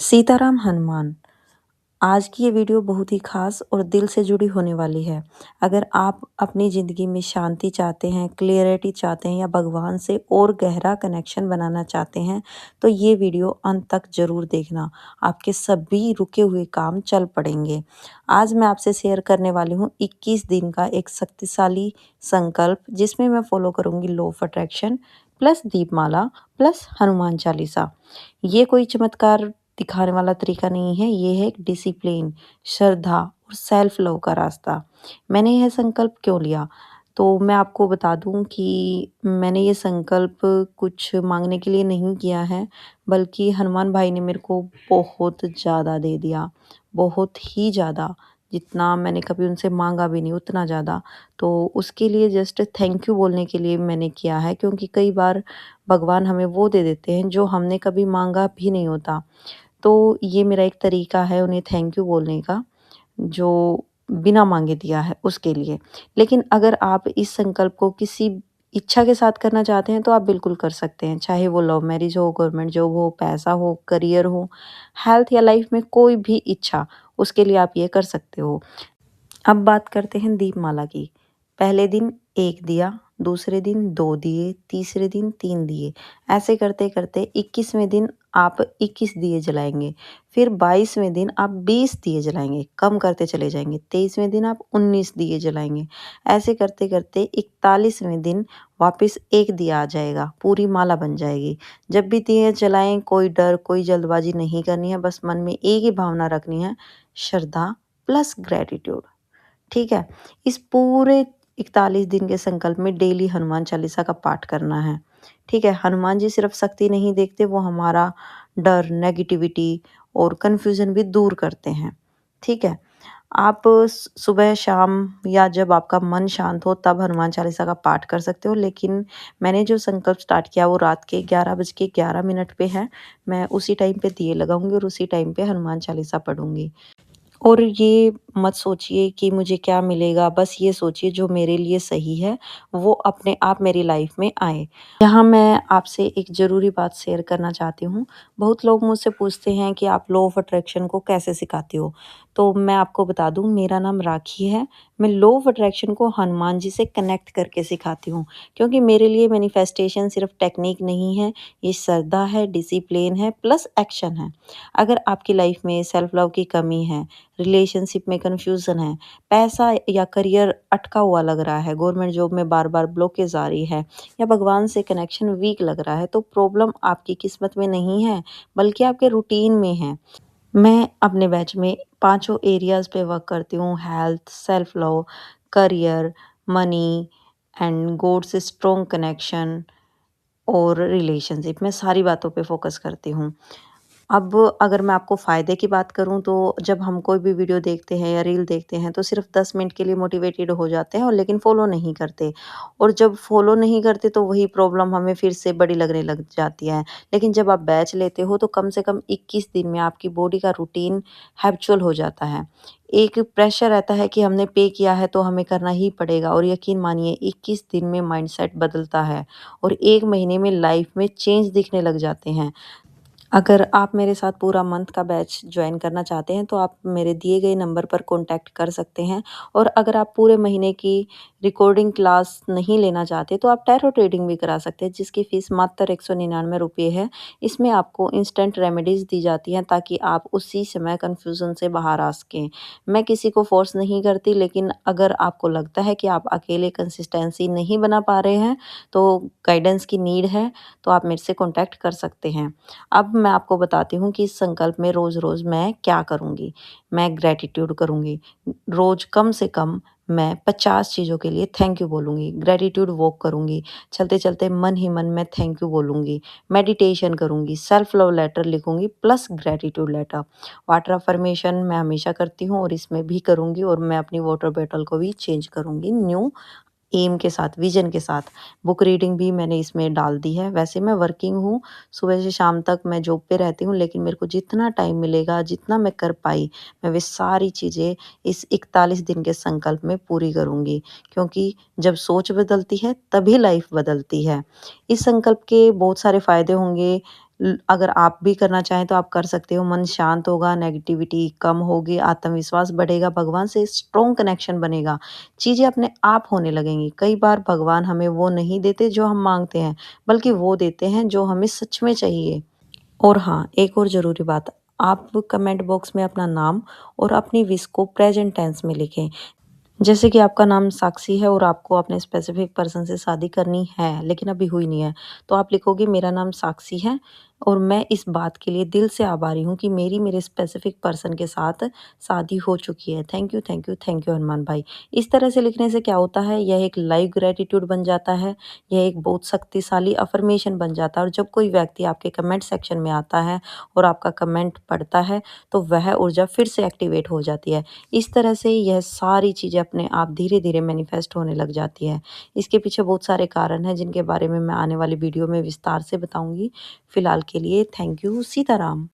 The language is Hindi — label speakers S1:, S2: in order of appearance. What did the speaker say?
S1: सीताराम हनुमान। आज की ये वीडियो बहुत ही ख़ास और दिल से जुड़ी होने वाली है। अगर आप अपनी ज़िंदगी में शांति चाहते हैं, क्लियरिटी चाहते हैं या भगवान से और गहरा कनेक्शन बनाना चाहते हैं, तो ये वीडियो अंत तक ज़रूर देखना। आपके सभी रुके हुए काम चल पड़ेंगे। आज मैं आपसे शेयर करने वाली हूँ 21 दिन का एक शक्तिशाली संकल्प, जिसमें मैं फ़ॉलो करूँगी law of attraction plus Deepmala plus Hanuman Chalisa. ये कोई चमत्कार दिखाने वाला तरीका नहीं है, ये है एक डिसिप्लिन, श्रद्धा और सेल्फ लव का रास्ता। मैंने यह संकल्प क्यों लिया? तो मैं आपको बता दूँ कि मैंने ये संकल्प कुछ माँगने के लिए नहीं किया है, बल्कि हनुमान भाई ने मेरे को बहुत ज़्यादा दे दिया, बहुत ही ज़्यादा, जितना मैंने कभी उनसे माँगा भी नहीं उतना ज़्यादा। तो उसके लिए जस्ट थैंक यू बोलने के लिए मैंने किया है, क्योंकि कई बार भगवान हमें वो दे देते हैं जो हमने कभी माँगा भी नहीं होता। तो ये मेरा एक तरीका है उन्हें थैंक यू बोलने का, जो बिना माँगे दिया है उसके लिए। लेकिन अगर आप इस संकल्प को किसी इच्छा के साथ करना चाहते हैं तो आप बिल्कुल कर सकते हैं। चाहे वो लव मैरिज हो, गवर्नमेंट जॉब हो, पैसा हो, करियर हो, हेल्थ या लाइफ में कोई भी इच्छा, उसके लिए आप ये कर सकते हो। अब बात करते हैं दीपमाला की। पहले दिन 1 दिया, दूसरे दिन 2 दिए, तीसरे दिन 3 दिए। ऐसे करते-करते 21वें दिन आप 21 दिए जलाएँगे। फिर 22वें दिन आप 20 दिए जलाएँगे, कम करते चले जाएँगे। 23वें दिन आप 19 दिए जलाएँगे। ऐसे करते-करते 41वें दिन वापस 1 दिया आ जाएगा, पूरी माला बन जाएगी। जब भी दिए जलाएँ, कोई डर, कोई जल्दबाजी नहीं करनी है, बस मन में एक ही भावना रखनी है, श्रद्धा प्लस ग्रैटिट्यूड। ठीक है? इस पूरे 41 दिन के संकल्प में डेली हनुमान चालीसा का पाठ करना है। ठीक है? हनुमान जी सिर्फ़ शक्ति नहीं देखते, वो हमारा डर, नेगेटिविटी और कन्फ्यूज़न भी दूर करते हैं। ठीक है? आप सुबह, शाम या जब आपका मन शांत हो तब हनुमान चालीसा का पाठ कर सकते हो, लेकिन मैंने जो संकल्प स्टार्ट किया वो रात के 11:11 पे है। मैं उसी टाइम पे दिए लगाऊँगी और उसी टाइम पे हनुमान चालीसा पढ़ूँगी। और ये मत सोचिए कि मुझे क्या मिलेगा, बस ये सोचिए जो मेरे लिए सही है, वो अपने आप मेरी लाइफ में आए। यहाँ मैं आपसे एक ज़रूरी बात शेयर करना चाहती हूँ। बहुत लोग मुझसे पूछते हैं कि आप लॉ ऑफ अट्रैक्शन को कैसे सिखाती हो? तो मैं आपको बता दूँ, मेरा नाम राखी है। मैं लॉ ऑफ अट्रैक्शन को हनुमान जी से कनेक्ट करके सिखाती हूँ, क्योंकि मेरे लिए मैनिफेस्टेशन सिर्फ़ टेक्नीक नहीं है, ये श्रद्धा है, डिसिप्लिन है प्लस एक्शन है। अगर आपकी लाइफ में सेल्फ लव की कमी है, रिलेशनशिप में कन्फ्यूज़न है, पैसा या करियर अटका हुआ लग रहा है, गवर्नमेंट जॉब में बार-बार ब्लॉकेज आ रही है, या भगवान से कनेक्शन वीक लग रहा है, तो प्रॉब्लम आपकी किस्मत में नहीं है, बल्कि आपके रूटीन में है। मैं अपने बैच में पाँचों एरियाज़ पे वर्क करती हूँ: health, self love, career, money and God से स्ट्रॉन्ग कनेक्शन और रिलेशनशिप में सारी बातों पे फ़ोकस करती हूँ। अब अगर मैं आपको फ़ायदे की बात करूँ, तो जब हम कोई भी वीडियो देखते हैं या रील देखते हैं तो सिर्फ़ 10 मिनट के लिए मोटिवेटेड हो जाते हैं और लेकिन फ़ॉलो नहीं करते। और जब फ़ॉलो नहीं करते तो वही प्रॉब्लम हमें फिर से बड़ी लगने लग जाती है। लेकिन जब आप बैच लेते हो तो कम से कम 21 दिन में आपकी बॉडी का रूटीन हैबिचुअल हो जाता है। एक प्रेशर रहता है कि हमने पे किया है तो हमें करना ही पड़ेगा, और यकीन मानिए 21 दिन में माइंडसेट बदलता है और 1 महीने में लाइफ़ में चेंज दिखने लग जाते हैं। अगर आप मेरे साथ पूरा मंथ का बैच ज्वाइन करना चाहते हैं तो आप मेरे दिए गए नंबर पर कॉन्टैक्ट कर सकते हैं। और अगर आप पूरे महीने की रिकॉर्डिंग क्लास नहीं लेना चाहते तो आप टैरो ट्रेडिंग भी करा सकते हैं, जिसकी फ़ीस मात्र 199 रुपये है। इसमें आपको इंस्टेंट रेमेडीज़ दी जाती हैं ताकि आप उसी समय कन्फ्यूज़न से बाहर आ सकें। मैं किसी को फ़ोर्स नहीं करती, लेकिन अगर आपको लगता है कि आप अकेले कंसिस्टेंसी नहीं बना पा रहे हैं, तो गाइडेंस की नीड है, तो आप मेरे से कॉन्टैक्ट कर सकते हैं। अब मैं आपको बताती हूँ कि इस संकल्प में रोज़-रोज़ मैं क्या करूँगी। मैं ग्रैटिट्यूड करूँगी। रोज़ कम से कम मैं 50 चीज़ों के लिए थैंक यू बोलूँगी। ग्रैटिट्यूड वॉक करूँगी। चलते-चलते मन ही मन में थैंक यू बोलूँगी। मेडिटेशन करूँगी, सेल्फ लव लेटर लिखूँगी plus gratitude letter. Water affirmation मैं हमेशा करती हूँ और इसमें भी करूँगी, और मैं अपनी वाटर बॉटल को भी चेंज करूँगी न्यू एम के साथ, विज़न के साथ। बुक रीडिंग भी मैंने इसमें डाल दी है। वैसे मैं वर्किंग हूँ, सुबह से शाम तक मैं जॉब पे रहती हूँ, लेकिन मेरे को जितना टाइम मिलेगा, जितना मैं कर पाई, मैं वे सारी चीज़ें इस 41 दिन के संकल्प में पूरी करूँगी। क्योंकि जब सोच बदलती है, तभी लाइफ़ बदलती है। इस संकल्प के बहुत सारे फ़ायदे होंगे, अगर आप भी करना चाहें तो आप कर सकते हो। मन शांत होगा, नेगेटिविटी कम होगी, आत्मविश्वास बढ़ेगा, भगवान से स्ट्रॉन्ग कनेक्शन बनेगा, चीज़ें अपने आप होने लगेंगी। कई बार भगवान हमें वो नहीं देते जो हम मांगते हैं, बल्कि वो देते हैं जो हमें सच में चाहिए। और हाँ, एक और ज़रूरी बात, आप कमेंट बॉक्स में अपना नाम और अपनी विश को प्रेजेंट टेंस में लिखें। जैसे कि आपका नाम साक्षी है और आपको अपने स्पेसिफिक पर्सन से शादी करनी है, लेकिन अभी हुई नहीं है। तो आप लिखोगे मेरा नाम साक्षी है और मैं इस बात के लिए दिल से आभारी हूँ कि मेरे स्पेसिफिक पर्सन के साथ शादी हो चुकी है। Thank you, thank you, thank you Hanuman भाई। इस तरह से लिखने से क्या होता है, यह एक लाइव ग्रैटिट्यूड बन जाता है, यह एक बहुत शक्तिशाली अफ़र्मेशन बन जाता है और जब कोई व्यक्ति आपके कमेंट सेक्शन में आता है और आपका कमेंट पढ़ता है, तो वह ऊर्जा फिर से एक्टिवेट हो जाती है। इस तरह से यह सारी चीज़ें अपने आप धीरे-धीरे मैनिफेस्ट होने लग जाती हैं। इसके पीछे बहुत सारे कारण हैं जिनके बारे में मैं आने वाली वीडियो में विस्तार से बताऊँगी। फिलहाल के लिए थैंक यू, सीताराम।